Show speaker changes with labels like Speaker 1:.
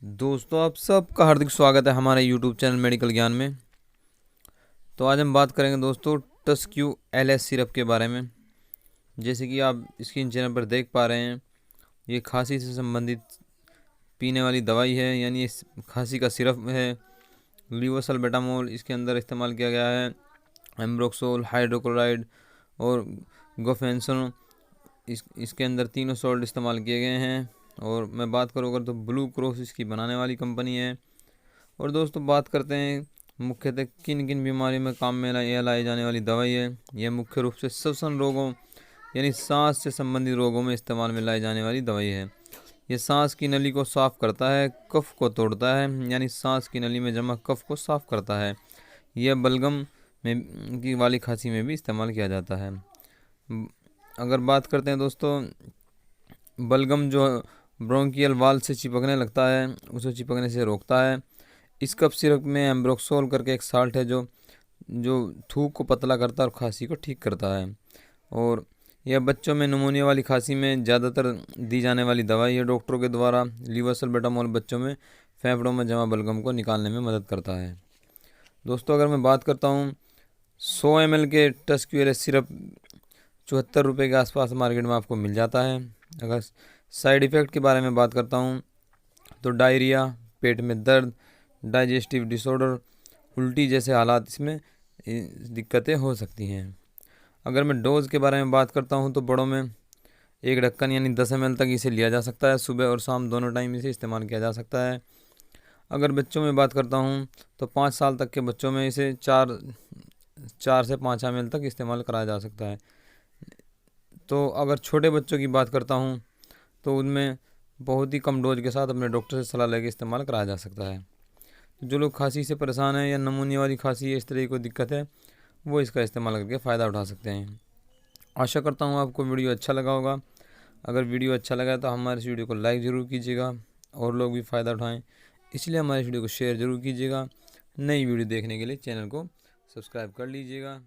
Speaker 1: दोस्तों, आप सबका हार्दिक स्वागत है हमारे YouTube चैनल मेडिकल ज्ञान में। तो आज हम बात करेंगे दोस्तों टस्क्यू LS सिरप के बारे में। जैसे कि आप स्क्रीन चैनल पर देख पा रहे हैं, ये खांसी से संबंधित पीने वाली दवाई है, यानी इस खांसी का सिरप है। लीवोसल्बेटामोल इसके अंदर इस्तेमाल किया गया है, एम्ब्रोक्सोल, हाइड्रोक्लोराइड और गोफेंसोन इसके अंदर तीनों सॉल्ट इस्तेमाल किए गए हैं। और मैं बात करूँ अगर तो ब्लू क्रॉस इसकी बनाने वाली कंपनी है। और दोस्तों बात करते हैं मुख्यतः किन किन बीमारियों में काम में लाई जाने वाली दवाई है। यह मुख्य रूप से श्वसन रोगों यानी सांस से संबंधित रोगों में इस्तेमाल में लाई जाने वाली दवाई है। यह सांस की नली को साफ करता है, कफ को तोड़ता है, यानी सांस की नली में जमा कफ को साफ करता है। यह बलगम में की वाली खांसी में भी इस्तेमाल किया जाता है। अगर बात करते हैं दोस्तों, बलगम जो ब्रोंकियल वाल से चिपकने लगता है, उसे चिपकने से रोकता है। इस कफ सिरप में एम्ब्रोक्सोल करके एक साल्ट है जो जो थूक को पतला करता है और खांसी को ठीक करता है। और यह बच्चों में निमोनिया वाली खांसी में ज़्यादातर दी जाने वाली दवाई है डॉक्टरों के द्वारा। लीवोसल्बेटामोल बच्चों में फेफड़ों में जमा बलगम को निकालने में मदद करता है। दोस्तों अगर मैं बात करता हूँ 100 ml के टस्क्यू LS सिरप 74 रुपये के आसपास मार्केट में आपको मिल जाता है। अगर साइड इफ़ेक्ट के बारे में बात करता हूँ तो डायरिया, पेट में दर्द, डाइजेस्टिव डिसऑर्डर, उल्टी जैसे हालात इसमें दिक्कतें हो सकती हैं। अगर मैं डोज़ के बारे में बात करता हूँ तो बड़ों में 1 ढक्कन यानी 10 ml तक इसे लिया जा सकता है। सुबह और शाम दोनों टाइम इसे इस्तेमाल किया जा सकता है। अगर बच्चों में बात करता हूँ तो 5 साल तक के बच्चों में इसे 4 से 5 ml तक इस्तेमाल कराया जा सकता है। तो अगर छोटे बच्चों की बात करता हूँ तो उनमें बहुत ही कम डोज के साथ अपने डॉक्टर से सलाह लेकर इस्तेमाल कराया जा सकता है। जो लोग खांसी से परेशान हैं या नमूनिया वाली खांसी है, इस तरह की कोई दिक्कत है, वो इसका इस्तेमाल करके फ़ायदा उठा सकते हैं। आशा करता हूँ आपको वीडियो अच्छा लगा होगा। अगर वीडियो अच्छा लगा तो हमारे इस वीडियो को लाइक ज़रूर कीजिएगा और लोग भी फ़ायदा उठाएँ, इसलिए हमारे वीडियो को शेयर ज़रूर कीजिएगा। नई वीडियो देखने के लिए चैनल को सब्सक्राइब कर लीजिएगा।